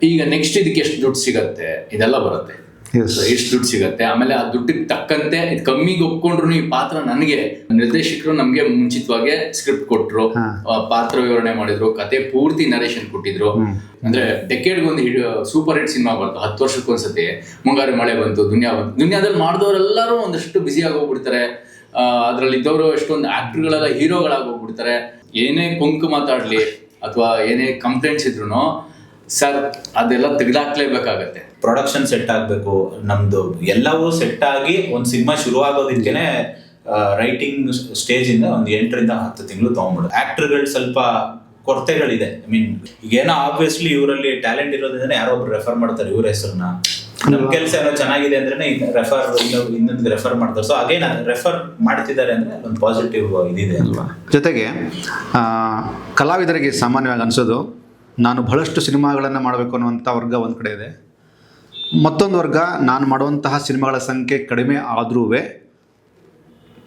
ಈಗ ನೆಕ್ಸ್ಟ್ ಇದಕ್ಕೆ ಎಷ್ಟು ದುಡ್ಡು ಸಿಗತ್ತೆ ಇದೆಲ್ಲ ಬರುತ್ತೆ. ಎಷ್ಟು ದುಡ್ಡು ಸಿಗತ್ತೆ, ಆಮೇಲೆ ಆ ದುಡ್ಡಿಗೆ ತಕ್ಕಂತೆ ಕಮ್ಮಿಗೆ ಒಪ್ಕೊಂಡ್ರು ಈ ಪಾತ್ರ ನನಗೆ ನಿರ್ದೇಶಕರು ನಮ್ಗೆ ಮುಂಚಿತವಾಗಿ ಸ್ಕ್ರಿಪ್ಟ್ ಕೊಟ್ರು, ಪಾತ್ರ ವಿವರಣೆ ಮಾಡಿದ್ರು, ಕತೆ ಪೂರ್ತಿ ನರೇಶನ್ ಕೊಟ್ಟಿದ್ರು. ಅಂದ್ರೆ ಡೆಕೆಡ್ಗೊಂದು ಸೂಪರ್ ಹಿಟ್ ಸಿನಿಮಾ ಬಂತು, 10 ವರ್ಷಕ್ಕೊಂದ್ಸತಿ ಮುಂಗಾರು ಮಳೆ ಬಂತು, ದುನಿಯಾದಲ್ಲಿ ಮಾಡಿದವರೆಲ್ಲರೂ ಒಂದಷ್ಟು ಬ್ಯುಸಿ ಆಗೋಗ್ಬಿಡ್ತಾರೆ. ಅದ್ರಲ್ಲಿ ಇದ್ದವರು ಎಷ್ಟೊಂದು ಆಕ್ಟರ್ಗಳೆಲ್ಲ ಹೀರೋಗಳಾಗೋಗ್ಬಿಡ್ತಾರೆ. ಏನೇ ಕೊಂಕು ಮಾತಾಡ್ಲಿ ಅಥವಾ ಏನೇ ಕಂಪ್ಲೇಂಟ್ಸ್ ಇದ್ರು ಸರ್ ಅದೆಲ್ಲ ತೆಗೆದಾಕ್ಲೇಬೇಕಾಗತ್ತೆ. ಪ್ರೊಡಕ್ಷನ್ ಸೆಟ್ ಆಗ್ಬೇಕು, ನಮ್ದು ಎಲ್ಲವೂ ಸೆಟ್ ಆಗಿ ಒಂದು ಸಿನಿಮಾ ಶುರು ಆಗೋದಕ್ಕೇನೆ ರೈಟಿಂಗ್ ಸ್ಟೇಜ್ ಇಂದ ಒಂದು 8 ರಿಂದ 10 ತಿಂಗಳು ತಗೊಂಡ್ಬಿಡು. ಆಕ್ಟರ್ಗಳು ಸ್ವಲ್ಪ ಕೊರತೆಗಳಿದೆ. ಐ ಮೀನ್ ಈಗೇನೋ ಆಬ್ವಿಯಸ್ಲಿ ಇವರಲ್ಲಿ ಟ್ಯಾಲೆಂಟ್ ಇರೋದ್ರಿಂದ ಯಾರೋ ಒಬ್ರು ರೆಫರ್ ಮಾಡ್ತಾರೆ ಇವ್ರ ಹೆಸರನ್ನ. ನಮ್ ಕೆಲಸ ಏನೋ ಚೆನ್ನಾಗಿದೆ ಅಂದ್ರೆ ಇನ್ನೊಂದು ರೆಫರ್ ಮಾಡ್ತಾರೆ. ಸೊ ಅಗೇನ್ ರೆಫರ್ ಮಾಡ್ತಿದ್ದಾರೆ ಅಂದ್ರೆ ಒಂದು ಪಾಸಿಟಿವ್ ಇದಿದೆ ಅಲ್ವಾ. ಜೊತೆಗೆ ಕಲಾವಿದರಿಗೆ ಸಾಮಾನ್ಯವಾಗಿ ಅನ್ಸೋದು ನಾನು ಬಹಳಷ್ಟು ಸಿನಿಮಾಗಳನ್ನು ಮಾಡಬೇಕು ಅನ್ನುವಂಥ ವರ್ಗ ಒಂದು ಕಡೆ ಇದೆ. ಮತ್ತೊಂದು ವರ್ಗ ನಾನು ಮಾಡುವಂತಹ ಸಿನಿಮಾಗಳ ಸಂಖ್ಯೆ ಕಡಿಮೆ ಆದ್ರೂ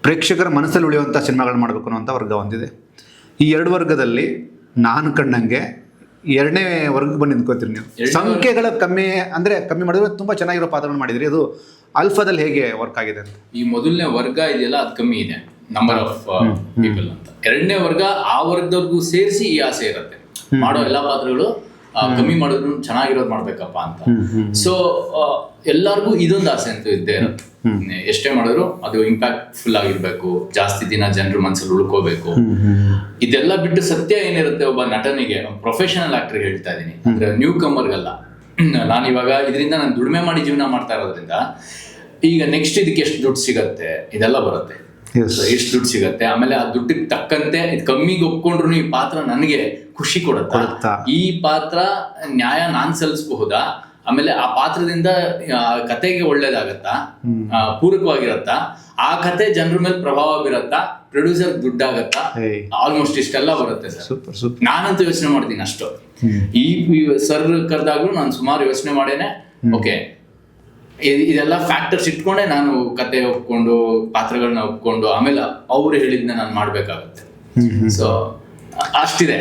ಪ್ರೇಕ್ಷಕರ ಮನಸ್ಸಲ್ಲಿ ಉಳಿಯುವಂಥ ಸಿನಿಮಾಗಳು ಮಾಡಬೇಕು ಅನ್ನುವಂಥ ವರ್ಗ ಒಂದಿದೆ. ಈ ಎರಡು ವರ್ಗದಲ್ಲಿ ನಾನು ಕಂಡಂಗೆ ಎರಡನೇ ವರ್ಗಕ್ಕೆ ಬಂದು ನಿಂತ್ಕೋತೀರಿ ನೀವು. ಸಂಖ್ಯೆಗಳ ಕಮ್ಮಿ ಮಾಡಿದ್ರೆ ತುಂಬ ಚೆನ್ನಾಗಿರೋ ಪಾತ್ರಗಳು ಮಾಡಿದ್ರಿ. ಅದು ಆಲ್ಫಾದಲ್ಲಿ ಹೇಗೆ ವರ್ಕ್ ಆಗಿದೆ ಅಂತ? ಈ ಮೊದಲನೇ ವರ್ಗ ಇದೆಯಲ್ಲ ಅದು ಕಮ್ಮಿ ಇದೆ, ನಂಬರ್ ಆಫ್ ಪೀಪಲ್ ಅಂತ. ಎರಡನೇ ವರ್ಗ ಆ ವರ್ಗದವ್ರಿಗೂ ಸೇರಿಸಿ ಈ ಆಸೆ ಇರುತ್ತೆ, ಮಾಡೋ ಎಲ್ಲಾ ಪಾತ್ರಗಳು ಕಮ್ಮಿ ಮಾಡಿದ್ರು ಚೆನ್ನಾಗಿರೋದು ಮಾಡ್ಬೇಕಪ್ಪ ಅಂತ. ಸೊ ಎಲ್ಲಾರ್ಗು ಇದೊಂದು ಆಸೆ ಅಂತೂ ಇದ್ದೇ ಇರುತ್ತೆ. ಎಷ್ಟೇ ಮಾಡಿದ್ರು ಅದು ಇಂಪ್ಯಾಕ್ಟ್ ಫುಲ್ ಆಗಿರ್ಬೇಕು, ಜಾಸ್ತಿ ದಿನ ಜನರ ಮನಸ್ಸಲ್ಲಿ ಉಳ್ಕೋಬೇಕು. ಇದೆಲ್ಲ ಬಿಟ್ಟು ಸತ್ಯ ಏನಿರುತ್ತೆ, ಒಬ್ಬ ನಟನಿಗೆ, ಪ್ರೊಫೆಷನಲ್ ಆಕ್ಟರ್ ಹೇಳ್ತಾ ಇದೀನಿ, ಅಂದ್ರೆ ನ್ಯೂ ಕಮರ್ಗಲ್ಲ. ನಾನು ಇವಾಗ ಇದರಿಂದ ನಾನು ದುಡಿಮೆ ಮಾಡಿ ಜೀವನ ಮಾಡ್ತಾ ಇರೋದ್ರಿಂದ ಈಗ ನೆಕ್ಸ್ಟ್ ಇದಕ್ಕೆ ಎಷ್ಟು ದುಡ್ಡು ಸಿಗತ್ತೆ ಇದೆಲ್ಲ ಬರುತ್ತೆ. ಎಷ್ಟು ದುಡ್ಡು ಸಿಗತ್ತೆ, ಆಮೇಲೆ ಆ ದುಡ್ಡಿಗೆ ತಕ್ಕಂತೆ ಕಮ್ಮಿಗೆ ಒಪ್ಕೊಂಡ್ರು ಈ ಪಾತ್ರ ನನಗೆ ಖುಷಿ ಕೊಡುತ್ತಾ, ಈ ಪಾತ್ರ ನ್ಯಾಯ ನಾನ್ ಸಲ್ಲಿಸಬಹುದಾ, ಆಮೇಲೆ ಆ ಪಾತ್ರದಿಂದ ಕತೆಗೆ ಒಳ್ಳೇದಾಗತ್ತಾ, ಪೂರಕವಾಗಿರತ್ತಾ, ಆ ಕತೆ ಜನರ ಮೇಲೆ ಪ್ರಭಾವ ಬೀರತ್ತಾ, ಪ್ರೊಡ್ಯೂಸರ್ ದುಡ್ಡಾಗತ್ತಾ, ಆಲ್ಮೋಸ್ಟ್ ಇಷ್ಟೆಲ್ಲ ಬರುತ್ತೆ ಸರ್. ನಾನಂತೂ ಯೋಚನೆ ಮಾಡ್ತೀನಿ ಅಷ್ಟು. ಈ ಸರ್ ಕರೆದಾಗ್ಲೂ ನಾನು ಸುಮಾರು ಯೋಚನೆ ಮಾಡೇನೆ. ಓಕೆ, ಇದೆಲ್ಲ ಫ್ಯಾಕ್ಟರ್ಸ್ ಇಟ್ಕೊಂಡೆ ನಾನು ಕತೆ ಒಪ್ಕೊಂಡು ಪಾತ್ರಗಳನ್ನ ಒಪ್ಕೊಂಡು ಆಮೇಲೆ ಅವ್ರು ಹೇಳಿದ್ನ ನಾನು ಮಾಡ್ಬೇಕಾಗುತ್ತೆ. ಸೊ ಅಷ್ಟಿದೆ.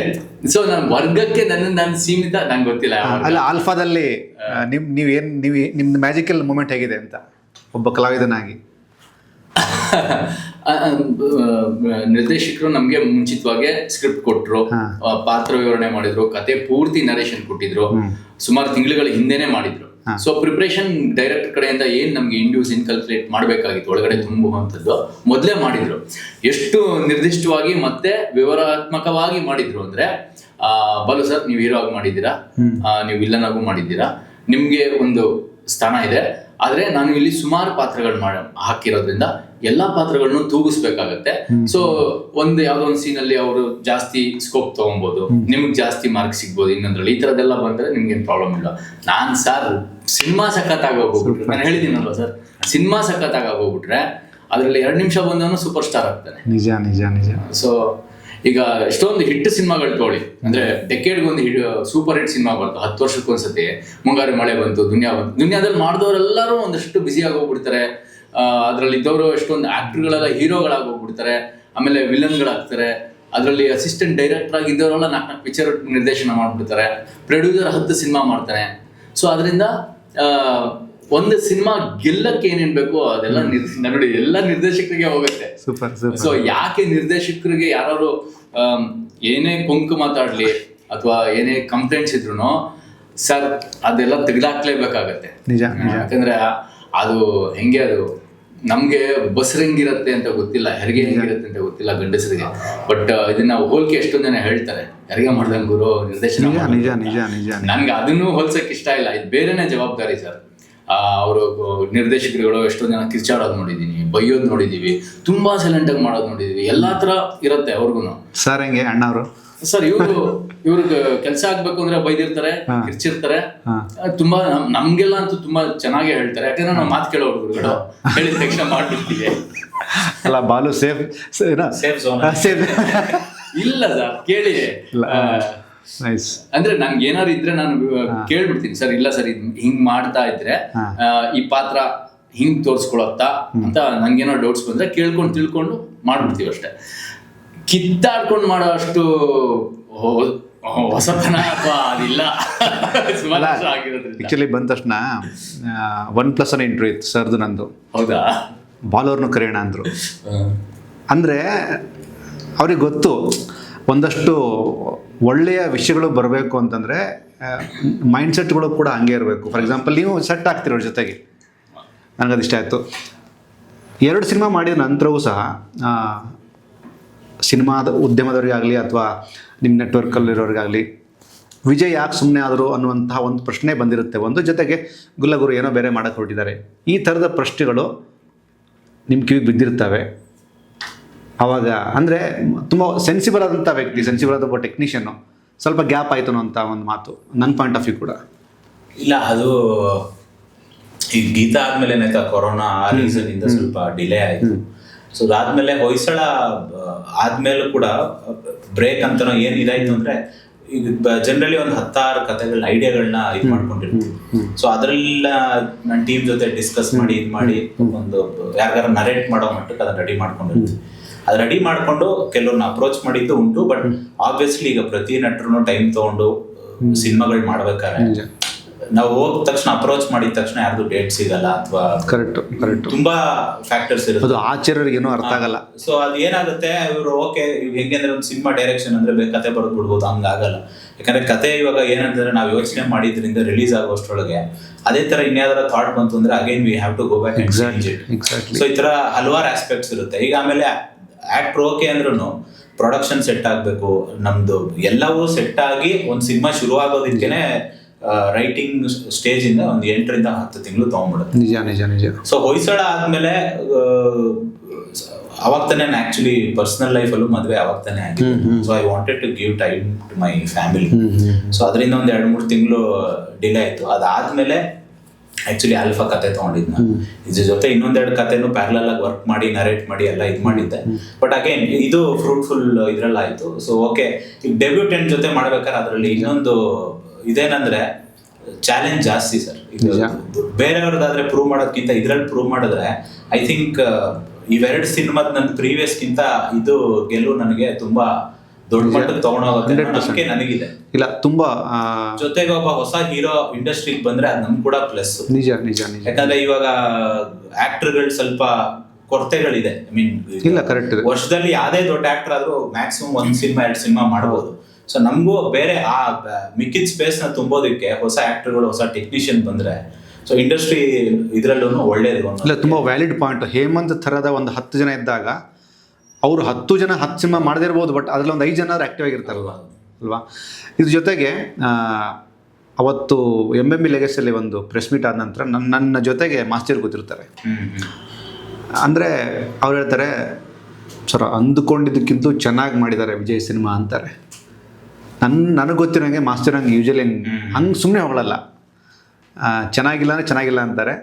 ಸೊ ನನ್ನ ವರ್ಗಕ್ಕೆ ನನ್ನ ಸೀಮಿತ ನಂಗೆ ಗೊತ್ತಿಲ್ಲ. ಅಲ್ಲ, ಆಲ್ಫಾದಲ್ಲಿ ನಿಮ್ದು ಮ್ಯಾಜಿಕಲ್ ಮೂಮೆಂಟ್ ಹೇಗಿದೆ ಅಂತ ಒಬ್ಬ ಕಲಾವಿದನಾಗಿ? ನಿರ್ದೇಶಕರು ನಮ್ಗೆ ಮುಂಚಿತವಾಗಿ ಸ್ಕ್ರಿಪ್ಟ್ ಕೊಟ್ರು, ಪಾತ್ರ ವಿವರಣೆ ಮಾಡಿದ್ರು, ಕತೆ ಪೂರ್ತಿ ನರೇಶನ್ ಕೊಟ್ಟಿದ್ರು, ಸುಮಾರು ತಿಂಗಳುಗಳ ಹಿಂದೆನೆ ಮಾಡಿದ್ರು. ಸೊ ಪ್ರಿಪರೇಷನ್ ಡೈರೆಕ್ಟರ್ ಕಡೆಯಿಂದ ಏನ್ ನಮ್ಗೆ ಇಂಡ್ಯೂಸ್ ಇನ್ಕಲ್ಕುಲೇಟ್ ಮಾಡ್ಬೇಕಾಗಿತ್ತು, ಒಳಗಡೆ ತುಂಬುವಂಥದ್ದು ಮೊದಲೇ ಮಾಡಿದ್ರು. ಎಷ್ಟು ನಿರ್ದಿಷ್ಟವಾಗಿ ಮತ್ತೆ ವಿವರಾತ್ಮಕವಾಗಿ ಮಾಡಿದ್ರು ಅಂದ್ರೆ, ಬಾಲು ಸರ್ ನೀವು ಹೀರೋ ಆಗಿ ಮಾಡಿದ್ದೀರಾ, ನೀವು ವಿಲ್ಲನ್ ಆಗು ಮಾಡಿದ್ದೀರಾ, ನಿಮ್ಗೆ ಒಂದು ಸ್ಥಾನ ಇದೆ, ಆದ್ರೆ ನಾನು ಇಲ್ಲಿ ಸುಮಾರು ಪಾತ್ರಗಳು ಹಾಕಿರೋದ್ರಿಂದ ಎಲ್ಲಾ ಪಾತ್ರಗಳನ್ನು ತೂಗಿಸ್ಬೇಕಾಗತ್ತೆ. ಸೊ ಯಾವ್ದೋ ಒಂದು ಸೀನ್ ಅಲ್ಲಿ ಅವರು ಜಾಸ್ತಿ ಸ್ಕೋಪ್ ತಗೊಬಹುದು, ನಿಮ್ಗೆ ಜಾಸ್ತಿ ಮಾರ್ಕ್ ಸಿಗ್ಬೋದು, ಇನ್ನೊಂದ್ರಲ್ಲಿ ಈ ತರದೆಲ್ಲ ಬಂದ್ರೆ ನಿಮ್ಗೇನ್ ಪ್ರಾಬ್ಲಮ್ ಇಲ್ಲ. ನಾನ್ ಸರ್ ಸಿನಿಮಾ ಸಖತ್ತಾಗೋಗ್ಬಿಟ್ರೆ, ನಾನು ಹೇಳಿದ್ದೀನಲ್ವ ಸರ್, ಸಿನಿಮಾ ಸಖತ್ತಾಗೋಗ್ಬಿಟ್ರೆ ಅದ್ರಲ್ಲಿ 2 ನಿಮಿಷ ಬಂದವನು ಸೂಪರ್ ಸ್ಟಾರ್ ಆಗ್ತಾನೆ. ನಿಜ ನಿಜ ನಿಜ. ಸೊ ಈಗ ಎಷ್ಟೊಂದು ಹಿಟ್ ಸಿನಿಮಾಗಳು ತಗೊಳ್ಳಿ, ಅಂದ್ರೆ ಡೆಕೆಡ್ಗೊಂದು ಸೂಪರ್ ಹಿಟ್ ಸಿನಿಮಾ ಬಂತು, 10 ವರ್ಷಕ್ಕೊಂದ್ಸತಿ ಮುಂಗಾರು ಮಳೆ ಬಂತು, ದುನಿಯಾದಲ್ಲಿ ಮಾಡಿದವರೆಲ್ಲರೂ ಒಂದಷ್ಟು ಬ್ಯುಸಿ ಆಗೋಗ್ಬಿಡ್ತಾರೆ. ಅದ್ರಲ್ಲಿ ಇದ್ದವರು ಎಷ್ಟೊಂದು ಆಕ್ಟರ್ಗಳೆಲ್ಲ ಹೀರೋಗಳಾಗೋಗ್ಬಿಡ್ತಾರೆ, ಆಮೇಲೆ ವಿಲನ್ಗಳಾಗ್ತಾರೆ. ಅದರಲ್ಲಿ ಅಸಿಸ್ಟೆಂಟ್ ಡೈರೆಕ್ಟರ್ ಆಗಿದ್ದವರೆಲ್ಲ 4 ಪಿಕ್ಚರ್ ನಿರ್ದೇಶನ ಮಾಡ್ಬಿಡ್ತಾರೆ, ಪ್ರೊಡ್ಯೂಸರ್ 10 ಸಿನಿಮಾ ಮಾಡ್ತಾನೆ. ಸೊ ಅದರಿಂದ ಒಂದು ಸಿನಿಮಾ ಗೆಲ್ಲಕ್ಕೆ ಏನೇನ್ ಬೇಕು ಅದೆಲ್ಲ ನೋಡಿ ಎಲ್ಲ ನಿರ್ದೇಶಕರಿಗೆ ಹೋಗುತ್ತೆ. ಸೊ ಯಾಕೆ ನಿರ್ದೇಶಕರಿಗೆ ಯಾರು ಏನೇ ಕೊಂಕು ಮಾತಾಡ್ಲಿ ಅಥವಾ ಏನೇ ಕಂಪ್ಲೇಂಟ್ಸ್ ಇದ್ರು ಸರ್ ಅದೆಲ್ಲ ತೆಗೆದಾಕ್ಲೇಬೇಕಾಗತ್ತೆ. ಯಾಕಂದ್ರೆ ಅದು ಹೆಂಗೆ, ಅದು ನಮ್ಗೆ ಬಸ್ ಹೆಂಗಿರತ್ತೆ ಅಂತ ಗೊತ್ತಿಲ್ಲ, ಹೆರಿಗೆ ಹೆಂಗಿರತ್ತೆ ಅಂತ ಗೊತ್ತಿಲ್ಲ ಗಂಡಸರಿಗೆ. ಬಟ್ ಇದನ್ನ ಹೋಲಿಕೆ ಎಷ್ಟೊಂದು ಜನ ಹೇಳ್ತಾರೆ, ಹೆರಿಗೆ ಮಾಡ್ದಂಗ್ ಗುರು ನಿರ್ದೇಶನ. ನನ್ಗೆ ಅದನ್ನು ಹೋಲ್ಸಕ್ ಇಷ್ಟ ಇಲ್ಲ, ಇದು ಬೇರೆನೆ ಜವಾಬ್ದಾರಿ ಸರ್. ಅವರು ನಿರ್ದೇಶಕರುಗಳು ಎಷ್ಟೊಂದು ಜನ ಕಿರ್ಚಾಡೋದು ನೋಡಿದೀನಿ, ಬೈಯೋದು ನೋಡಿದೀವಿ, ತುಂಬಾ ಸೈಲೆಂಟ್ ಆಗಿ ಮಾಡೋದು ನೋಡಿದೀವಿ, ಎಲ್ಲಾ ತರ ಇರುತ್ತೆ ಅವ್ರಿಗೂ. ಸರ್ ಹೆಂಗೆ ಅಣ್ಣವರು ಸರ್ ಇವ್ರಿಗೆ ಕೆಲಸ ಆಗ್ಬೇಕು ಅಂದ್ರೆ ಬೈದಿರ್ತಾರೆ, ಕಿರ್ಚಿರ್ತಾರೆ, ತುಂಬಾ ನಮ್ಗೆಲ್ಲ ಅಂತೂ ತುಂಬಾ ಚೆನ್ನಾಗಿ ಹೇಳ್ತಾರೆ. ಯಾಕಂದ್ರೆ ನಾವು ಮಾತು ಕೇಳೋ ಹುಡುಗರುಗಳು ಹೇಳಿದ ತಕ್ಷಣ ಮಾಡ್ಬಿಡ್ತೀವಿ. ಅಲ್ಲ ಬಾಲು ಸೇಫ್ ಇಲ್ಲ ಸರ್ ಕೇಳಿ, ಅಂದ್ರೆ ನನ್ಗೆ ಏನಾದ್ರು ಇದ್ರೆ ನಾನು ಕೇಳ್ಬಿಡ್ತೀನಿ, ಸರ್ ಇಲ್ಲ ಸರ್ ಹಿಂಗ್ ಮಾಡ್ತಾ ಇದ್ರೆ ಈ ಪಾತ್ರ ಹಿಂಗ್ ತೋರ್ಸ್ಕೊಳತ್ತಾ ಅಂತ ನಂಗೇನೋ ಡೌಟ್ಸ್ ಬಂದ್ರೆ ಕೇಳ್ಕೊಂಡು ತಿಳ್ಕೊಂಡು ಮಾಡ್ಬಿಡ್ತೀವಿ ಅಷ್ಟೇ. ಕಿತ್ತಾಡ್ಕೊಂಡು ಮಾಡೋ ಅಷ್ಟು ಹೊಸತನ ಅಥವಾ ಅದಿಲ್ಲ. ಸುಮಾರು ವರ್ಷ ಆಗಿರೋದ್ರಿಂದ. ಆ್ಯಕ್ಚುಲಿ ಬಂದ ತಕ್ಷಣ 1+1 ಇಂಟ್ರ್ಯೂ ಇತ್ತು ಸರ್ದು ನಂದು. ಹೌದಾ? ಬಾಲವ್ರನ್ನೂ ಕರೆಯೋಣ ಅಂದರು. ಅಂದರೆ ಅವ್ರಿಗೆ ಗೊತ್ತು ಒಂದಷ್ಟು ಒಳ್ಳೆಯ ವಿಷಯಗಳು ಬರಬೇಕು ಅಂತಂದರೆ ಮೈಂಡ್ಸೆಟ್ಗಳು ಕೂಡ ಹಂಗೆ ಇರಬೇಕು. ಫಾರ್ ಎಕ್ಸಾಂಪಲ್ ನೀವು ಸೆಟ್ ಆಗ್ತಿರೋ ಜೊತೆಗೆ, ನನಗದು ಇಷ್ಟ ಆಯಿತು. 2 ಸಿನಿಮಾ ಮಾಡಿದ ನಂತರವೂ ಸಹ ಸಿನಿಮಾದ ಉದ್ಯಮದವ್ರಿಗಾಗಲಿ ಅಥವಾ ನಿಮ್ಮ ನೆಟ್ವರ್ಕಲ್ಲಿರೋರಿಗಾಗಲಿ ವಿಜಯ್ ಯಾಕೆ ಸುಮ್ಮನೆ ಆದರು ಅನ್ನುವಂತಹ ಒಂದು ಪ್ರಶ್ನೆ ಬಂದಿರುತ್ತೆ. ಒಂದು ಜೊತೆಗೆ ಗುಲ್ಲಗುರು ಏನೋ ಬೇರೆ ಮಾಡೋಕ್ಕೆ ಹೊರಟಿದ್ದಾರೆ. ಈ ಥರದ ಪ್ರಶ್ನೆಗಳು ನಿಮ್ಮ ಕಿವಿಗೆ ಬಿದ್ದಿರ್ತವೆ. ಆವಾಗ ಅಂದರೆ ತುಂಬ ಸೆನ್ಸಿಬಲ್ ಆದಂಥ ವ್ಯಕ್ತಿ, ಸೆನ್ಸಿಬಲ್ ಆದ ಒಬ್ಬ ಟೆಕ್ನಿಷಿಯನ್ನು ಸ್ವಲ್ಪ ಗ್ಯಾಪ್ ಆಯಿತು ಅಂತ ಒಂದು ಮಾತು ನನ್ನ ಪಾಯಿಂಟ್ ಆಫ್ ವ್ಯೂ ಕೂಡ. ಇಲ್ಲ, ಅದು ಈ ಗೀತಾ ಆದ್ಮೇಲೆ ಏನಾಯ್ತಾ, ಕೊರೋನಾ ಆ ರೀಸನ್ ಇಂದ ಸ್ವಲ್ಪ ಡಿಲೇ ಆಯ್ತು. ಸೊ ಅದಾದ್ಮೇಲೆ ಹೊಯ್ಸಳ ಆದ್ಮೇಲೂ ಕೂಡ ಬ್ರೇಕ್ ಅಂತ ಏನ್ ಇದಾಯ್ತು ಅಂದ್ರೆ, ಈಗ ಜನರಲಿ ಒಂದು 16 ಕಥೆಗಳನ್ನ ಐಡಿಯಾಗಳನ್ನ ಇದು ಮಾಡ್ಕೊಂಡಿರ್ತೀವಿ. ಸೊ ಅದ್ರೆಲ್ಲ ನನ್ನ ಟೀಮ್ ಜೊತೆ ಡಿಸ್ಕಸ್ ಮಾಡಿ ಇದು ಮಾಡಿ ಒಂದು ಯಾರಿಗಾರ ನರೇಟ್ ಮಾಡೋ ಮಟ್ಟಕ್ಕೆ ಅದನ್ನ ರೆಡಿ ಮಾಡ್ಕೊಂಡಿರ್ತೀವಿ. ಅದು ರೆಡಿ ಮಾಡ್ಕೊಂಡು ಕೆಲವ್ರನ್ನ ಅಪ್ರೋಚ್ ಮಾಡಿದ್ದು ಉಂಟು. ಬಟ್ ಆಬ್ವಿಯಸ್ಲಿ ಈಗ ಪ್ರತಿ ನಟರು ಟೈಮ್ ತಗೊಂಡು ಸಿನಿಮಾಗಳು ಮಾಡ್ಬೇಕಾದ್ರೆ ನಾವು ಹೋದ ತಕ್ಷಣ ಅಪ್ರೋಚ್ ಮಾಡಿದ ತಕ್ಷಣ ಯಾರ್ದು ಡೇಟ್ ಸಿಗಲ್ಲ ಅಥವಾ ಕರೆಕ್ಟ್ ತುಂಬಾ ಫ್ಯಾಕ್ಟರ್ಸ್ ಇರುತ್ತೆ. ಅದು ಆಚಾರ್ಯರಿಗೆ ಏನೂ ಅರ್ಥ ಆಗಲ್ಲ. ಸೊ ಅದು ಏನಾಗುತ್ತೆ, ಇವರು ಓಕೆ ಹೆಂಗೆ ಅಂದ್ರೆ ಒಂದು ಸಿನಿಮಾ ಡೈರೆಕ್ಷನ್ ಅಂದ್ರೆ ಕತೆ ಬರೆದು ಬಿಡ್ಬೋದು, ಹಂಗಾಗಲ್ಲ. ಯಾಕಂದ್ರೆ ಕತೆ ಇವಾಗ ಏನಂತಂದ್ರೆ ನಾವು ಯೋಚನೆ ಮಾಡಿದ್ರಿಂದ ರಿಲೀಸ್ ಆಗೋಷ್ಟ್ರೊಳಗೆ ಅದೇ ತರ ಇನ್ಯಾವ್ದಾರ ಥಾಟ್ ಬಂತು ಅಂದ್ರೆ again we have to go back and change it. So ಈ ತರ ಹಲವಾರು ಆಸ್ಪೆಕ್ಟ್ಸ್ ಇರುತ್ತೆ. ಈಗ ಆಮೇಲೆ ಆಕ್ಟರ್ ಓಕೆ ಅಂದ್ರೂ ಪ್ರೊಡಕ್ಷನ್ ಸೆಟ್ ಆಗ್ಬೇಕು, ನಮ್ದು ಎಲ್ಲವೂ ಸೆಟ್ ಆಗಿ ಒಂದು ಸಿನಿಮಾ ಶುರು ಆಗೋದಕ್ಕೇನೆ ರೈಟಿಂಗ್ ಸ್ಟೇಜ್ ಇಂದ ಒಂದು 8 ರಿಂದ 10 ತಿಂಗಳು ತಗೊಂಡ್ಬಿಡುತ್ತೆ. ನಿಜ. ಸೊ ಹೊಯ್ಸಳ ಆದ್ಮೇಲೆ ಅವಾಗ ತಾನೇ ಆಕ್ಚುಲಿ ಪರ್ಸನಲ್ ಲೈಫಲ್ಲೂ ಮದುವೆ ಅವಾಗ ತಾನೇ ಆಗಿದೆ. So I wanted to give time to my family. So ಅದರಿಂದ ಒಂದು 2-3 ತಿಂಗಳು ಡಿಲೇ ಆಯ್ತು. ಅದಾದ್ಮೇಲೆ ಆಕ್ಚುಲಿ ಆಲ್ಫಾ ಕತೆ ತಗೊಂಡಿದ್ನ, ಇದ್ರ ಜೊತೆ ಇನ್ನೊಂದೆರಡು ಕತೆನೂ ಪ್ಯಾರಲಲ್ ಆಗಿ ವರ್ಕ್ ಮಾಡಿ ನರೇಟ್ ಮಾಡಿ ಎಲ್ಲ ಇದು ಮಾಡಿದ್ದೆ. ಬಟ್ ಅಗೇನ್ ಇದು ಫ್ರೂಟ್ಫುಲ್ ಇದ್ರಲ್ಲಾಯ್ತು. ಸೊ ಓಕೆ, ಈಗ ಡೆಬ್ಯೂಟೆಂಟ್ ಜೊತೆ ಮಾಡ್ಬೇಕಾದ್ರೆ ಅದರಲ್ಲಿ ಇನ್ನೊಂದು ಇದೇನಂದ್ರೆ ಚಾಲೆಂಜ್ ಜಾಸ್ತಿ ಸರ್. ಬೇರೆಯವ್ರದ್ದಾದ್ರೆ ಪ್ರೂವ್ ಮಾಡೋದಕ್ಕಿಂತ ಇದ್ರಲ್ಲಿ ಪ್ರೂವ್ ಮಾಡಿದ್ರೆ ಐ ಥಿಂಕ್ ಇವೆರಡು ಸಿನಿಮಾದ ನನ್ನ ಪ್ರೀವಿಯಸ್ಗಿಂತ ಇದು ಗೆಲುವು ನನಗೆ ತುಂಬಾ ದೊಡ್ಡ ಮಟ್ಟಕ್ಕೆ ತಗೊಂಡೋಗುತ್ತೆ ನಂಬಿಕೆ ನನಗಿದೆ. ಇಲ್ಲ, ತುಂಬಾ ಜೊತೆಗೆ ಒಬ್ಬ ಹೊಸ ಹೀರೋ ಇಂಡಸ್ಟ್ರಿಗೆ ಬಂದ್ರೆ ಅದು ನಮ್ಗೆ ಕೂಡ ಪ್ಲಸ್. ನಿಜ. ಯಾಕಂದ್ರೆ ಇವಾಗ ಆಕ್ಟರ್ಗಳು ಸ್ವಲ್ಪ ಕೊರತೆಗಳಿದೆ. ಐ ಮೀನ್, ಇಲ್ಲ ಕರೆಕ್ಟ್ ಇದೆ. ವರ್ಷದಲ್ಲಿ ಯಾವ್ದೇ ದೊಡ್ಡ ಆಕ್ಟರ್ ಆದ್ರೂ ಮ್ಯಾಕ್ಸಿಮಮ್ 1 ಸಿನಿಮಾ 2 ಸಿನಿಮಾ ಮಾಡ್ಬೋದು. ಸೊ ನಮಗೂ ಬೇರೆ ಆ ಮಿಕ್ಕಿದ ಸ್ಪೇಸ್ ನ ತುಂಬೋದಕ್ಕೆ ಹೊಸ ಆಕ್ಟರ್ಗಳು, ಹೊಸ ಟೆಕ್ನಿಷಿಯನ್ ಬಂದ್ರೆ ಸೊ ಇಂಡಸ್ಟ್ರಿ ಇದ್ರಲ್ಲೂ ಒಳ್ಳೇದು. ಇಲ್ಲ, ತುಂಬಾ ವ್ಯಾಲಿಡ್ ಪಾಯಿಂಟ್. ಹೇಮಂತ್ ಥರದ ಒಂದು 10 ಜನ ಇದ್ದಾಗ ಅವರು 10 ಜನ 10 ಸಿನಿಮಾ ಮಾಡದೇ ಇರ್ಬೋದು, ಬಟ್ ಅದ್ರಲ್ಲಿ ಒಂದು 5 ಜನ ಆಕ್ಟಿವ್ ಆಗಿರ್ತಾರಲ್ವಾ ಅಲ್ವಾ. ಇದ್ರ ಜೊತೆಗೆ ಅವತ್ತು MMB ಲೆಗಸಿಯಲ್ಲಿ ಒಂದು ಪ್ರೆಸ್ ಮೀಟ್ ಆದ ನಂತರ ನನ್ನ ಜೊತೆಗೆ ಮಾಸ್ಟರ್ ಕೂತಿರ್ತಾರೆ. ಅಂದರೆ ಅವ್ರು ಹೇಳ್ತಾರೆ, ಸರ್ ಅಂದುಕೊಂಡಿದ್ದಕ್ಕಿಂತ ಚೆನ್ನಾಗಿ ಮಾಡಿದ್ದಾರೆ ವಿಜಯ್ ಸಿನಿಮಾ ಅಂತಾರೆ. ನನಗೆ ಗೊತ್ತಿರೋಂಗೆ ಮಾಸ್ಟರ್ ಹಂಗೆ ಯೂಶಲಿ ಹಂಗೆ ಸುಮ್ಮನೆ ಹೊಗಳಲ್ಲ. ಚೆನ್ನಾಗಿಲ್ಲ ಅಂದರೆ ಚೆನ್ನಾಗಿಲ್ಲ ಅಂತಾರೆ.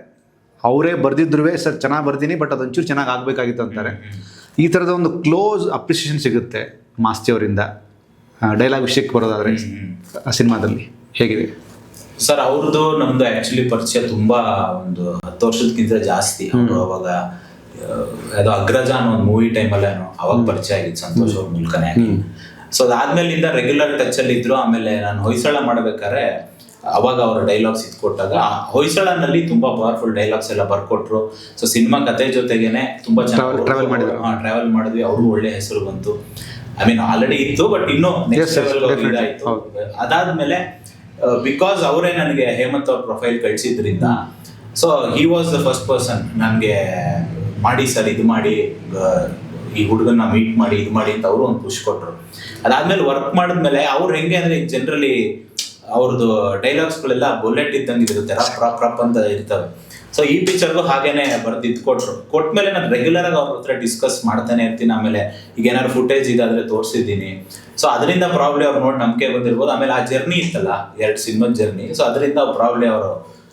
ಅವರೇ ಬರೆದಿದ್ರು ಸರ್ ಚೆನ್ನಾಗಿ ಬರ್ತೀನಿ, ಬಟ್ ಅದೊಂಚೂರು ಚೆನ್ನಾಗಿ ಆಗಬೇಕಾಗಿತ್ತು ಅಂತಾರೆ. ಈ ಥರದ ಒಂದು ಕ್ಲೋಸ್ ಅಪ್ರಿಸಿಯೇಷನ್ ಸಿಗುತ್ತೆ ಮಾಸ್ತಿ ಅವರಿಂದ. ಡೈಲಾಗ್ ವಿಷಯಕ್ಕೆ ಬರೋದಾದರೆ ಆ ಸಿನಿಮಾದಲ್ಲಿ ಹೇಗಿದೆ ಸರ್? ಅವ್ರದ್ದು ನಮ್ದು ಆ್ಯಕ್ಚುಲಿ ಪರಿಚಯ ತುಂಬ ಒಂದು 10 ವರ್ಷದಕ್ಕಿಂತ ಜಾಸ್ತಿ. ಅವರು ಅವಾಗ ಯಾವುದೋ ಅಗ್ರಜ ಅನ್ನೋ ಒಂದು ಮೂವಿ ಟೈಮಲ್ಲೇ ಅವಾಗ ಪರಿಚಯ ಆಗಿತ್ತು, ಸಂತೋಷ್ ಅವ್ರ ಮೂಲಕನೇ. ಸೊ ಅದಾದ್ಮೇಲಿಂದ ರೆಗ್ಯುಲರ್ ಟಚಲ್ಲಿ ಇದ್ರು. ಆಮೇಲೆ ನಾನು ಹೊಯ್ಸಳ ಮಾಡ್ಬೇಕಾದ್ರೆ ಅವಾಗ ಅವರು ಡೈಲಾಗ್ಸ್ ಇಟ್ಕೊಟ್ಟಾಗ ಹೊಯ್ಸಳನಲ್ಲಿ ತುಂಬಾ ಪವರ್ಫುಲ್ ಡೈಲಾಗ್ಸ್ ಎಲ್ಲ ಬರ್ಕೊಟ್ರು. ಸೊ ಸಿನಿಮಾ ಕತೆ ಜೊತೆಗೇನೆ ತುಂಬಾ ಚೆನ್ನಾಗಿ ಟ್ರಾವೆಲ್ ಮಾಡಿದ್ವಿ. ಅವ್ರಿಗೂ ಒಳ್ಳೆ ಹೆಸರು ಬಂತು. ಐ ಮೀನ್ ಆಲ್ರೆಡಿ ಇತ್ತು, ಬಟ್ ಇನ್ನೂ ನೆಕ್ಸ್ಟ್ ಲೆವೆಲ್ ಇದಾಯ್ತು. ಅದಾದ್ಮೇಲೆ ಬಿಕಾಸ್ ಅವರೇ ನನಗೆ ಹೇಮಂತ್ ಅವ್ರ ಪ್ರೊಫೈಲ್ ಕಳಿಸಿದ್ರಿಂದ, so he was the first person ನನಗೆ ಮಾಡಿ ಸರ್ ಇದು ಮಾಡಿ, ಈ ಹುಡುಗನ್ನ ಮೀಟ್ ಮಾಡಿ ಇದು ಮಾಡಿ ಅಂತ ಅವರು ಒಂದು ಪುಷ್ ಕೊಟ್ಟರು. ಅದಾದ್ಮೇಲೆ ವರ್ಕ್ ಮಾಡಿದ್ಮೇಲೆ ಅವ್ರು ಹೆಂಗೆ ಅಂದ್ರೆ ಜನರಲಿ ಅವ್ರದ್ದು ಡೈಲಾಗ್ಸ್ಗಳೆಲ್ಲ ಬುಲೆಟ್ ಇದ್ದಂಗೆ ಇರುತ್ತೆ, ರಪ್ ಅಂತ ಇರ್ತವೆ. ಸೊ ಈ ಪಿಕ್ಚರ್ಗೂ ಹಾಗೇನೆ ಬರ್ದಿದ್ದು ಕೊಟ್ಮೇಲೆ ನಾನು ರೆಗ್ಯುಲರ್ ಆಗಿ ಅವ್ರ ಹತ್ರ ಡಿಸ್ಕಸ್ ಮಾಡ್ತಾನೆ ಇರ್ತೀನಿ. ಆಮೇಲೆ ಈಗ ಏನಾದ್ರು ಫುಟೇಜ್ ಇದಾದ್ರೆ ತೋರಿಸಿದ್ದೀನಿ. ಸೊ ಅದರಿಂದ ಪ್ರಾಬ್ಲಿ ಅವ್ರು ನೋಡಿ ನಂಬಿಕೆ ಬಂದಿರ್ಬೋದು. ಆಮೇಲೆ ಆ ಜರ್ನಿ ಇತ್ತಲ್ಲ, 2 ಸಿನಿಮಾದ ಜರ್ನಿ, ಸೊ ಅದರಿಂದ ಪ್ರಾಬ್ಲಿ ಅವರು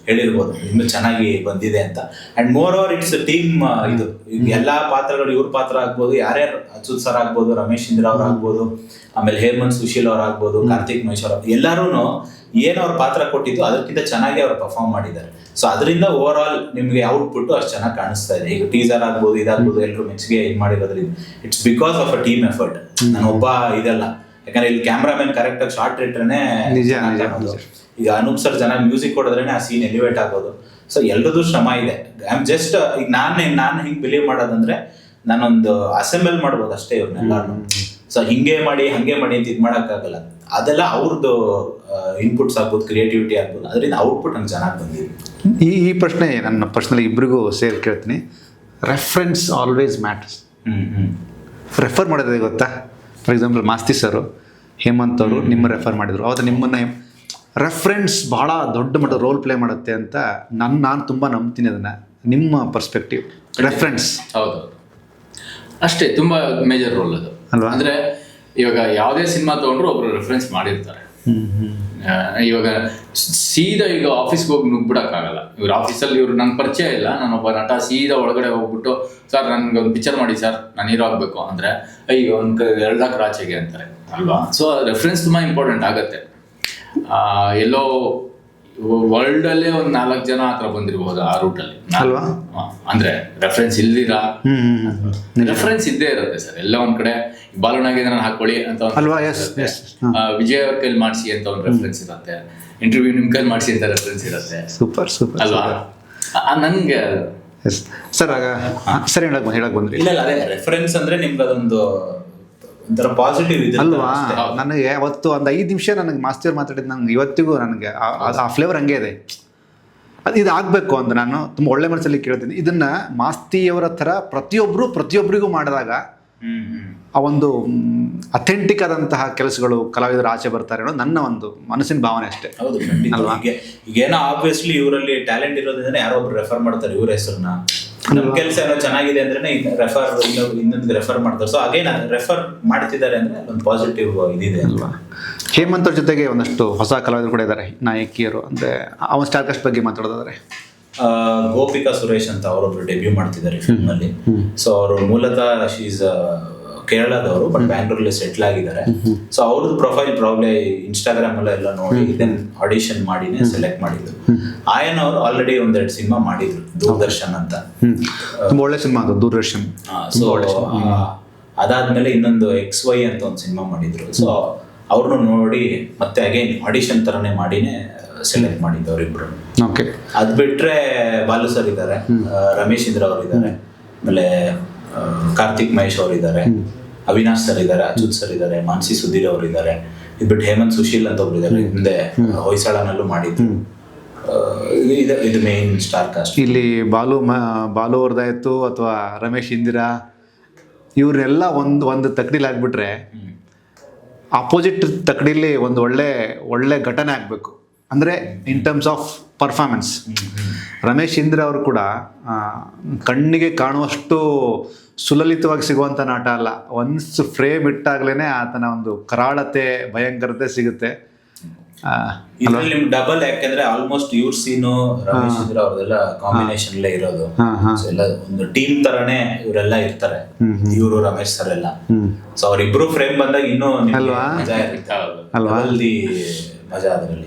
ಹೇಳಿರ್ಬೋದು ಇನ್ನು ಚೆನ್ನಾಗಿ ಬಂದಿದೆ ಅಂತ. And more over it's team. ಇದು ಎಲ್ಲಾ ಪಾತ್ರಗಳು, ಇವ್ರ ಪಾತ್ರ ಆಗ್ಬೋದು, ಯಾರ್ಯಾರು ಅಚ್ಯುತ್ ಸರ್ ಆಗ್ಬೋದು, ರಮೇಶ್ ಇಂದ್ರ ಅವ್ರು ಆಗ್ಬೋದು, ಆಮೇಲೆ ಹೇಮಂತ್ ಸುಶೀಲ್ ಅವ್ರು ಆಗ್ಬೋದು, ಕಾರ್ತಿಕ್ ಮಹೇಶ್ವರ್ ಎಲ್ಲಾರು ಏನು ಅವ್ರ ಪಾತ್ರ ಕೊಟ್ಟಿದ್ದು ಅದಕ್ಕಿಂತ ಚೆನ್ನಾಗಿ ಅವ್ರು ಪರ್ಫಾರ್ಮ್ ಮಾಡಿದ್ದಾರೆ. ಸೊ ಅದರಿಂದ ಓವರ್ ಆಲ್ ನಿಮ್ಗೆ ಔಟ್ಪುಟ್ ಅಷ್ಟು ಚೆನ್ನಾಗಿ ಕಾಣಿಸ್ತಾ ಇದೆ. ಈಗ ಟೀಸರ್ ಆಗ್ಬೋದು, ಇದಾಗ್ಬೋದು, ಎಲ್ಲರೂ ಮೆಚ್ಚಿಗೆ ಇದು ಮಾಡಿರೋದ್ರಿಂದ it's because of a team effort. ನಾನು ಒಬ್ಬ ಇದಲ್ಲ, ಯಾಕಂದ್ರೆ ಇಲ್ಲಿ ಕ್ಯಾಮ್ರಾಮನ್ ಕರೆಕ್ಟ್ ಆಗಿ ಶಾರ್ಟ್ ಇಟ್ರೇನೆ. ಈಗ ಅನೂಪ್ ಸರ್ ಜನ ಮ್ಯೂಸಿಕ್ ಕೊಡಿದ್ರೇನೆ ಆ ಸೀನ್ ಎಲಿವೇಟ್ ಆಗೋದು. ಸೊ ಎಲ್ರದ್ದು ಶ್ರಮ ಇದೆ. ಐ ಆಮ್ ಜಸ್ಟ್ ಈಗ ನಾನು ಹಿಂಗೆ ಬಿಲೀವ್ ಮಾಡೋದಂದ್ರೆ ನಾನೊಂದು ಅಸೆಂಬಲ್ ಮಾಡ್ಬೋದು ಅಷ್ಟೇ ಇವ್ರನ್ನೆಲ್ಲಾರು. ಸೊ ಹಿಂಗೆ ಮಾಡಿ ಹಂಗೆ ಮಾಡಿ ಅಂತ ಇದು ಮಾಡೋಕ್ಕಾಗಲ್ಲ. ಅದೆಲ್ಲ ಅವ್ರದ್ದು ಇನ್ಪುಟ್ಸ್ ಆಗ್ಬೋದು, ಕ್ರಿಯೇಟಿವಿಟಿ ಆಗ್ಬೋದು, ಅದರಿಂದ ಔಟ್ಪುಟ್ ಹಂಗೆ ಚೆನ್ನಾಗಿ ಬಂದಿದೆ. ಈ ಪ್ರಶ್ನೆ ನನ್ನ ಪರ್ಸ್ನಲಿ ಇಬ್ಬರಿಗೂ ಸೇರಿ ಕೇಳ್ತೀನಿ. Reference always matters. ರೆಫರ್ ಮಾಡೋದೇ ಗೊತ್ತಾ? ಫಾರ್ ಎಕ್ಸಾಂಪಲ್ ಮಾಸ್ತಿ ಸರು, ಹೇಮಂತ್ ಅವರು ನಿಮ್ಮ ರೆಫರ್ ಮಾಡಿದರು. ಅವತ್ತು ನಿಮ್ಮನ್ನು ರೆಫರೆನ್ಸ್ ಬಹಳ ದೊಡ್ಡ ಮಟ್ಟದ ರೋಲ್ ಪ್ಲೇ ಮಾಡುತ್ತೆ ಅಂತ ನಾನು ತುಂಬ ನಂಬ್ತೀನಿ ಅದನ್ನು. ನಿಮ್ಮ ಪರ್ಸ್ಪೆಕ್ಟಿವ್ ರೆಫರೆನ್ಸ್. ಹೌದು, ಅಷ್ಟೇ, ತುಂಬ ಮೇಜರ್ ರೋಲ್ ಅದು ಅಲ್ವಾ? ಅಂದರೆ ಇವಾಗ ಯಾವುದೇ ಸಿನಿಮಾ ತೊಗೊಂಡ್ರು ಒಬ್ರು ರೆಫರೆನ್ಸ್ ಮಾಡಿರ್ತಾರೆ. ಇವಾಗ ಸೀದಾ ಈಗ ಆಫೀಸ್ಗೆ ಹೋಗಿ ನುಗ್ಬಿಡಕ್ಕಾಗಲ್ಲ. ಇವ್ರ ಆಫೀಸಲ್ಲಿ ಇವ್ರು ನಂಗೆ ಪರಿಚಯ ಇಲ್ಲ, ನಾನೊಬ್ಬ ನಟ ಸೀದಾ ಒಳಗಡೆ ಹೋಗ್ಬಿಟ್ಟು ಸರ್ ನನಗೆ ಒಂದು ಪಿಕ್ಚರ್ ಮಾಡಿ ಸರ್, ನಾನು ಹೀರೋ ಆಗಬೇಕು ಅಂದರೆ ಅಯ್ಯೋ ಒಂದು 2 ಲಕ್ಷ ಆಚೆಗೆ ಅಂತಾರೆ ಅಲ್ವಾ? ಸೊ ರೆಫರೆನ್ಸ್ ತುಂಬ ಇಂಪಾರ್ಟೆಂಟ್ ಆಗುತ್ತೆ. ಎಲ್ಲೋ ವರ್ಲ್ಡಲ್ಲೇ ಒಂದು 4 ಜನ ಆ ಥರ ಬಂದಿರ್ಬೋದು ಆ ರೂಟಲ್ಲಿ ಅಲ್ವಾ? ಅಂದರೆ ರೆಫರೆನ್ಸ್ ಇಲ್ದಿರಾ ರೆಫರೆನ್ಸ್ ಇದ್ದೇ ಇರುತ್ತೆ ಸರ್. ಎಲ್ಲ ಒಂದ್ ಕಡೆ ಬಾಲನಾಗಿದ್ರೆ ನಾನು ಹಾಕೊಳ್ಳಿ ಅಂತ ಅಲ್ವಾ? ವಿಜಯ್ ಅವ್ರ ಕೈಲಿ ಮಾಡಿಸಿ ಅಂತ ಒಂದು ರೆಫರೆನ್ಸ್ ಇರುತ್ತೆ, ಇಂಟರ್ವ್ಯೂ ನಿಮ್ ಕೈಲಿ ಮಾಡಿಸಿ ಅಂತ ರೆಫರೆನ್ಸ್ ಇರುತ್ತೆ. ಸೂಪರ್ ಸೂಪರ್ ಅಲ್ವಾ? ನನ್ಗೆ ಸರ್ ಆಗ ಸರಿ ಹೇಳಕ್ ಬಂದ್ರಿ. ಇಲ್ಲ ಅದೇ ರೆಫರೆನ್ಸ್ ಅಂದ್ರೆ ನಿಮ್ಗೆ ಅದೊಂದು ಒಂಥರ ಪಾಸಿಟಿವ್ ಇದೆ ಅಲ್ವಾ? ನನಗೆ ಅವತ್ತು ಒಂದು 5 ನಿಮಿಷ ನನಗೆ ಮಾಸ್ತಿಯವ್ರು ಮಾತಾಡಿದ್ದು ನಂಗೆ ಇವತ್ತಿಗೂ ನನಗೆ ಆ ಫ್ಲೇವರ್ ಹಂಗೆ ಇದೆ. ಅದು ಇದು ಆಗಬೇಕು ಅಂತ ನಾನು ತುಂಬ ಒಳ್ಳೆ ಮನಸ್ಸಲ್ಲಿ ಕೇಳ್ತೀನಿ. ಇದನ್ನು ಮಾಸ್ತಿಯವರ ಥರ ಪ್ರತಿಯೊಬ್ಬರಿಗೂ ಮಾಡಿದಾಗ ಆ ಒಂದು ಅಥೆಂಟಿಕ್ ಆದಂತಹ ಕೆಲಸಗಳು ಕಲಾವಿದರು ಆಚೆ ಬರ್ತಾರೆ ಅನ್ನೋದು ನನ್ನ ಒಂದು ಮನಸ್ಸಿನ ಭಾವನೆ ಅಷ್ಟೇ. ಹೌದು, ಈಗೇನೋ ಆಬ್ವಿಯಸ್ಲಿ ಇವರಲ್ಲಿ ಟ್ಯಾಲೆಂಟ್ ಇರೋದ್ರಿಂದ ಯಾರೋ ಒಬ್ರು ರೆಫರ್ ಮಾಡ್ತಾರೆ ಇವ್ರ ಹೆಸರನ್ನ. ನಮ್ಮ ಕೆಲಸ ಏನೋ ಚೆನ್ನಾಗಿದೆ ಅಂದ್ರೆ ರೆಫರ್ ಇನ್ನೊಂದು ರೆಫರ್ ಮಾಡ್ತಾರೆ. ಸೊ ಅಗೇನ್ ರೆಫರ್ ಮಾಡ್ತಿದ್ದಾರೆ ಅಂದ್ರೆ ಒಂದು ಪಾಸಿಟಿವ್ ಇದಿದೆ ಅಲ್ವಾ? ಹೇಮಂತ್ ಅವ್ರ ಜೊತೆಗೆ ಒಂದಷ್ಟು ಹೊಸ ಕಲಾವಿದರು ಕೂಡ ಇದ್ದಾರೆ, ನಾಯಕಿಯರು. ಅಂದರೆ ಅವನ ಸ್ಟಾರ್ಕಾಸ್ಟ್ ಬಗ್ಗೆ ಮಾತಾಡೋದಾದ್ರೆ ಗೋಪಿಕಾ ಸುರೇಶ್ ಅಂತ ಅವರೊಬ್ರು ಡೆಬ್ಯೂ ಮಾಡ್ತಿದ್ದಾರೆ ಫಿಲ್ಮ್ ಅಲ್ಲಿ. ಸೊ ಅವರು ಮೂಲತಃ ಶೀಸ್ ಕೇರಳದವರು, ಬಟ್ ಬ್ಯಾಂಗ್ಳೂರಲ್ಲಿ ಸೆಟ್ಲ್ ಆಗಿದ್ದಾರೆ. ಸೊ ಅವ್ರದ್ದು ಪ್ರೊಫೈಲ್ ಪ್ರಾಬ್ಲಮ್ ಇನ್ಸ್ಟಾಗ್ರಾಮ್ ಎಲ್ಲ ನೋಡಿ ದೆನ್ ಆಡಿಷನ್ ಮಾಡಿನೇ ಸೆಲೆಕ್ಟ್ ಮಾಡಿದ್ರು. ಆಯನ್ ಅವರು ಆಲ್ರೆಡಿ 1-2 ಸಿನಿಮಾ ಮಾಡಿದ್ರು, ದೂರದರ್ಶನ್ ಅಂತ. ತುಂಬ ಒಳ್ಳೆ ಸಿನಿಮಾ ಅದು ದೂರದರ್ಶನ್. ಸೊ ಅದಾದ್ಮೇಲೆ ಇನ್ನೊಂದು XY ಅಂತ ಒಂದು ಸಿನಿಮಾ ಮಾಡಿದ್ರು. ಸೊ ಅವ್ರನ್ನು ನೋಡಿ ಮತ್ತೆ ಅಗೇನ್ ಆಡಿಷನ್ ತರನೇ ಮಾಡಿನೇ ಸೆಲೆಕ್ಟ್ ಮಾಡಿದ್ದು ಅವರಿಬ್ರು. ಓಕೆ, ಅದ್ ಬಿಟ್ರೆ ಬಾಲು ಸರ್ ಇದ್ದಾರೆ, ರಮೇಶ್ ಇಂದ್ರ ಅವರು ಇದ್ದಾರೆ, ಆಮೇಲೆ ಕಾರ್ತಿಕ್ ಮಹೇಶ್ ಅವರು ಇದ್ದಾರೆ, ಅವಿನಾಶ್ ಸರ್ ಇದ್ದಾರೆ, ಅಚ್ಯುತ್ ಸರ್ ಇದ್ದಾರೆ, ಮಾನಸಿ ಸುಧೀರ್ ಅವರು ಇದ್ದಾರೆ. ಇದು ಬಿಟ್ಟು ಹೇಮಂತ್ ಸುಶೀಲ್ ಅಂತ ಒಬ್ರು ಇದ್ದಾರೆ, ಹಿಂದೆ ಹೊಯ್ಸಳನಲ್ಲೂ ಮಾಡಿದ್ರು. ಇದು ಮೇನ್ ಸ್ಟಾರ್ ಕಾಸ್ಟ್. ಇಲ್ಲಿ ಬಾಲು ಅವ್ರದ್ದಾಯ್ತು ಅಥವಾ ರಮೇಶ್ ಇಂದಿರಾ, ಇವ್ರನ್ನೆಲ್ಲ ಒಂದು ತಕಡಿಲಿ ಆಗ್ಬಿಟ್ರೆ ಅಪೋಸಿಟ್ ತಕಡಿಲಿ ಒಂದು ಒಳ್ಳೆ ಘಟನೆ ಆಗಬೇಕು. ಅಂದರೆ in terms of performance Ramesh Indra ಅವರು ಕೂಡ ಕಣ್ಣಿಗೆ ಕಾಣುವಷ್ಟು ಸುಲಲಿತವಾಗಿ ಸಿಗುವಂಥ ನಾಟ ಅಲ್ಲ. ಒನ್ಸ್ ಫ್ರೇಮ್ ಇಟ್ಟಾಗ್ಲೇ ಆತನ ಒಂದು ಕರಾಳತೆ, ಭಯಂಕರತೆ ಸಿಗುತ್ತೆ. ಇದ್ರಲ್ಲಿ ನಿಮ್ಗೆ ಡಬಲ್, ಯಾಕಂದ್ರೆ ಆಲ್ಮೋಸ್ಟ್ ಇವ್ರ ಸೀನು ರಮೇಶ್ ಇಂದ್ರ ಅವ್ರದೆಲ್ಲ ಕಾಂಬಿನೇಷನ್ ಇರೋದು. ಎಲ್ಲ ಒಂದು ಟೀಮ್ ತರನೇ ಇವರೆಲ್ಲ ಇರ್ತಾರೆ, ಇವರು ರಮೇಶ್ ಸರ್ ಎಲ್ಲ. ಸೊ ಅವ್ರಿಬ್ರು ಫ್ರೇಮ್ ಬಂದಾಗ ಇನ್ನೂ ಮಜಾ ಇರುತ್ತೆ, ಮಜಾ ಅದರಲ್ಲಿ.